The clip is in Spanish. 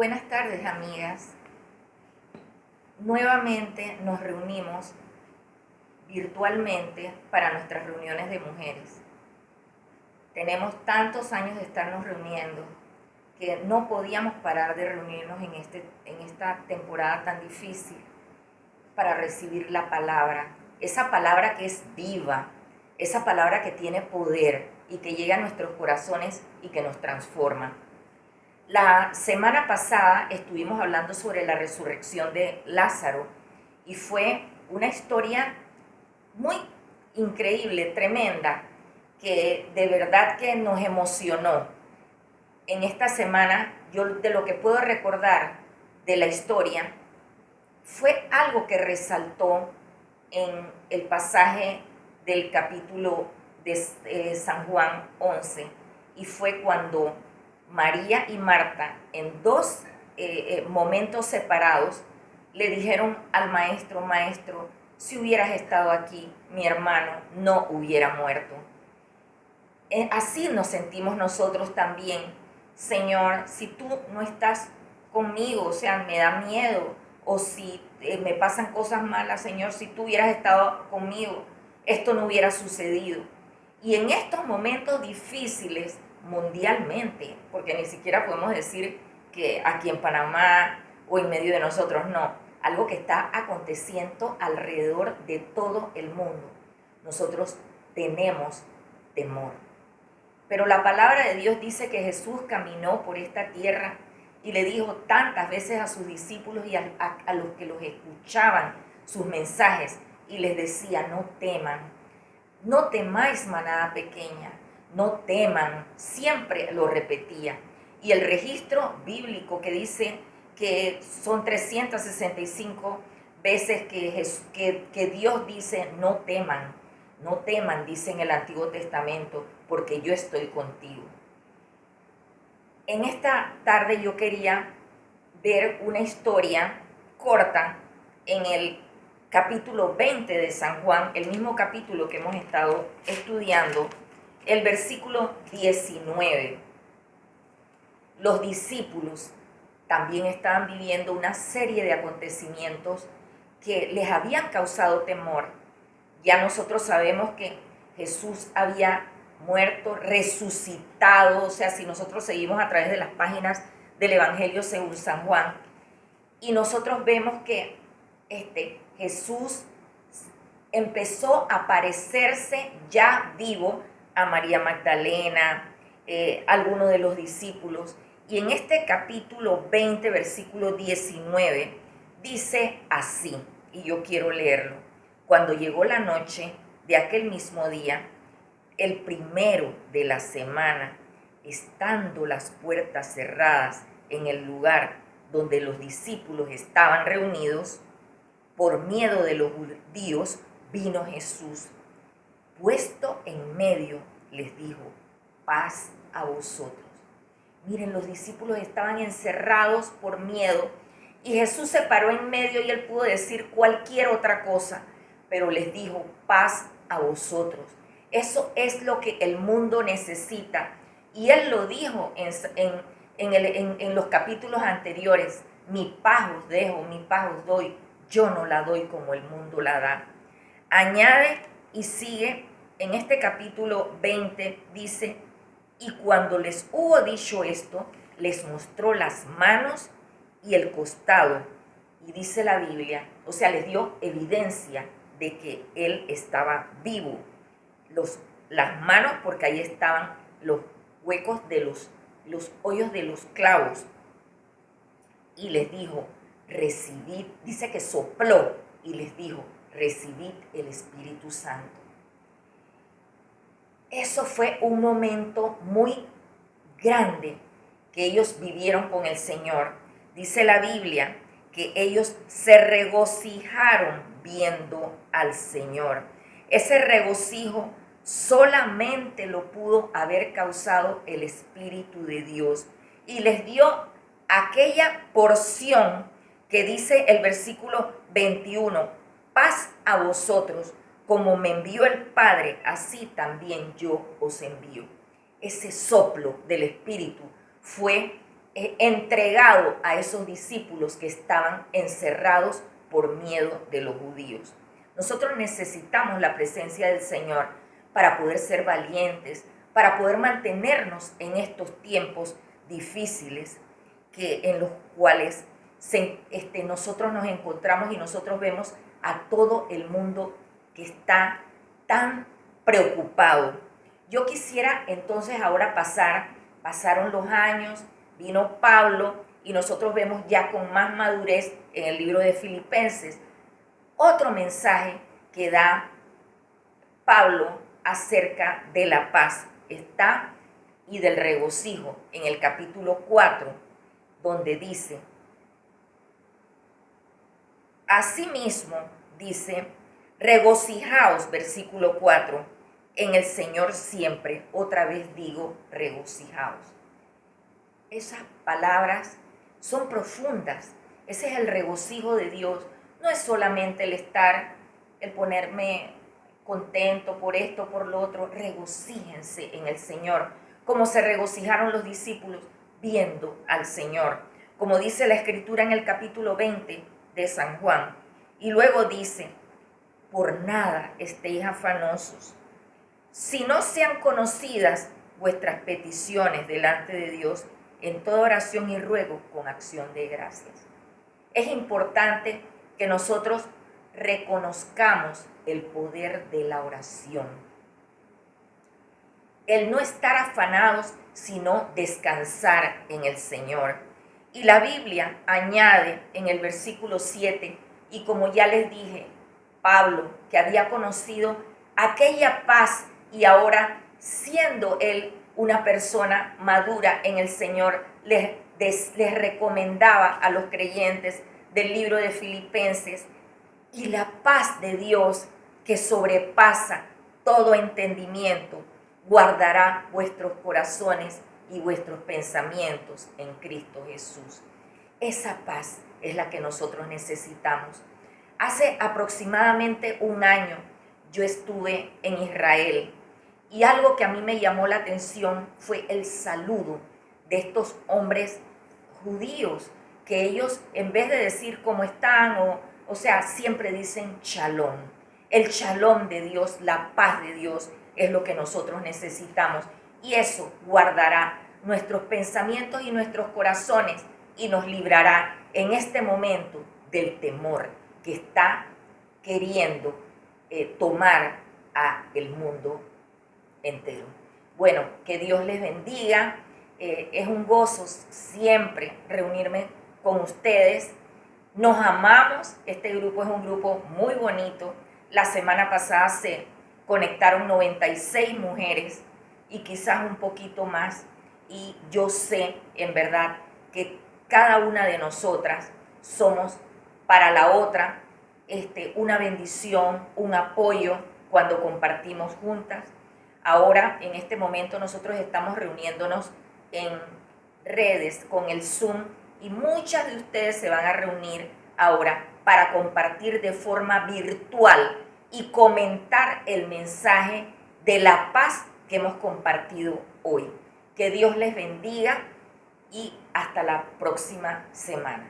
Buenas tardes, amigas. Nuevamente nos reunimos virtualmente para nuestras reuniones de mujeres. Tenemos tantos años de estarnos reuniendo que no podíamos parar de reunirnos en esta temporada tan difícil para recibir la palabra, esa palabra que es viva, esa palabra que tiene poder y que llega a nuestros corazones y que nos transforma. La semana pasada estuvimos hablando sobre la resurrección de Lázaro y fue una historia muy increíble, tremenda, que de verdad que nos emocionó. En esta semana, yo de lo que puedo recordar de la historia, fue algo que resaltó en el pasaje del capítulo de San Juan 11, y fue cuando María y Marta, en dos momentos separados, le dijeron al maestro: maestro, si hubieras estado aquí, mi hermano no hubiera muerto. Así nos sentimos nosotros también. Señor, si tú no estás conmigo, o sea, me da miedo, o si me pasan cosas malas, Señor, si tú hubieras estado conmigo, esto no hubiera sucedido. Y en estos momentos difíciles mundialmente, porque ni siquiera podemos decir que aquí en Panamá o en medio de nosotros, no, algo que está aconteciendo alrededor de todo el mundo, nosotros tenemos temor. Pero la palabra de Dios dice que Jesús caminó por esta tierra y le dijo tantas veces a sus discípulos y a los que los escuchaban sus mensajes, y les decía: no teman, no temáis, manada pequeña, no teman, siempre lo repetía. Y el registro bíblico que dice que son 365 veces que Dios dice: no teman, no teman, dice en el Antiguo Testamento, porque yo estoy contigo. En esta tarde yo quería ver una historia corta en el capítulo 20 de San Juan, el mismo capítulo que hemos estado estudiando, el versículo 19. Los discípulos también estaban viviendo una serie de acontecimientos que les habían causado temor. Ya nosotros sabemos que Jesús había muerto, resucitado, o sea, si nosotros seguimos a través de las páginas del Evangelio según San Juan, y nosotros vemos que Jesús empezó a aparecerse ya vivo a María Magdalena, algunos de los discípulos, y en este capítulo 20, versículo 19, dice así, y yo quiero leerlo: cuando llegó la noche de aquel mismo día, el primero de la semana, estando las puertas cerradas en el lugar donde los discípulos estaban reunidos, por miedo de los judíos, vino Jesús. Puesto en medio, les dijo: paz a vosotros. Miren, los discípulos estaban encerrados por miedo y Jesús se paró en medio y él pudo decir cualquier otra cosa, pero les dijo: paz a vosotros. Eso es lo que el mundo necesita. Y él lo dijo en los capítulos anteriores: mi paz os dejo, mi paz os doy, yo no la doy como el mundo la da. Añade y sigue en este capítulo 20, dice: y cuando les hubo dicho esto, les mostró las manos y el costado. Y dice la Biblia, o sea, les dio evidencia de que él estaba vivo. Las manos, porque ahí estaban los huecos de los hoyos de los clavos. Y les dijo: recibid, dice que sopló y les dijo: recibid el Espíritu Santo. Eso fue un momento muy grande que ellos vivieron con el Señor. Dice la Biblia que ellos se regocijaron viendo al Señor. Ese regocijo solamente lo pudo haber causado el Espíritu de Dios. Y les dio aquella porción que dice el versículo 21, paz a vosotros, como me envió el Padre, así también yo os envío. Ese soplo del Espíritu fue entregado a esos discípulos que estaban encerrados por miedo de los judíos. Nosotros necesitamos la presencia del Señor para poder ser valientes, para poder mantenernos en estos tiempos difíciles en los cuales nosotros nos encontramos y nosotros vemos a todo el mundo que está tan preocupado. Yo quisiera entonces ahora pasaron los años, vino Pablo y nosotros vemos ya con más madurez en el libro de Filipenses otro mensaje que da Pablo acerca de la paz y del regocijo en el capítulo 4, donde dice: asimismo, dice, regocijaos, versículo 4, en el Señor siempre. Otra vez digo, regocijaos. Esas palabras son profundas. Ese es el regocijo de Dios. No es solamente el ponerme contento por esto, por lo otro. Regocíjense en el Señor, como se regocijaron los discípulos viendo al Señor. Como dice la Escritura en el capítulo 20 de San Juan. Y luego dice: por nada estéis afanosos, si no sean conocidas vuestras peticiones delante de Dios en toda oración y ruego con acción de gracias. Es importante que nosotros reconozcamos el poder de la oración. El no estar afanados, sino descansar en el Señor. Y la Biblia añade en el versículo 7, y como ya les dije, Pablo, que había conocido aquella paz y ahora, siendo él una persona madura en el Señor, les recomendaba a los creyentes del libro de Filipenses: y la paz de Dios, que sobrepasa todo entendimiento, guardará vuestros corazones y vuestros pensamientos en Cristo Jesús. Esa paz es la que nosotros necesitamos. Hace aproximadamente un año yo estuve en Israel y algo que a mí me llamó la atención fue el saludo de estos hombres judíos, que ellos, en vez de decir cómo están, o sea, siempre dicen shalom. El shalom de Dios, la paz de Dios, es lo que nosotros necesitamos. Y eso guardará nuestros pensamientos y nuestros corazones y nos librará en este momento del temor que está queriendo tomar a el mundo entero. Bueno, que Dios les bendiga. Es un gozo siempre reunirme con ustedes. Nos amamos. Este grupo es un grupo muy bonito. La semana pasada se conectaron 96 mujeres y quizás un poquito más. Y yo sé, en verdad, que cada una de nosotras somos para la otra una bendición, un apoyo cuando compartimos juntas. Ahora, en este momento, nosotros estamos reuniéndonos en redes con el Zoom y muchas de ustedes se van a reunir ahora para compartir de forma virtual y comentar el mensaje de la paz que hemos compartido hoy. Que Dios les bendiga y hasta la próxima semana.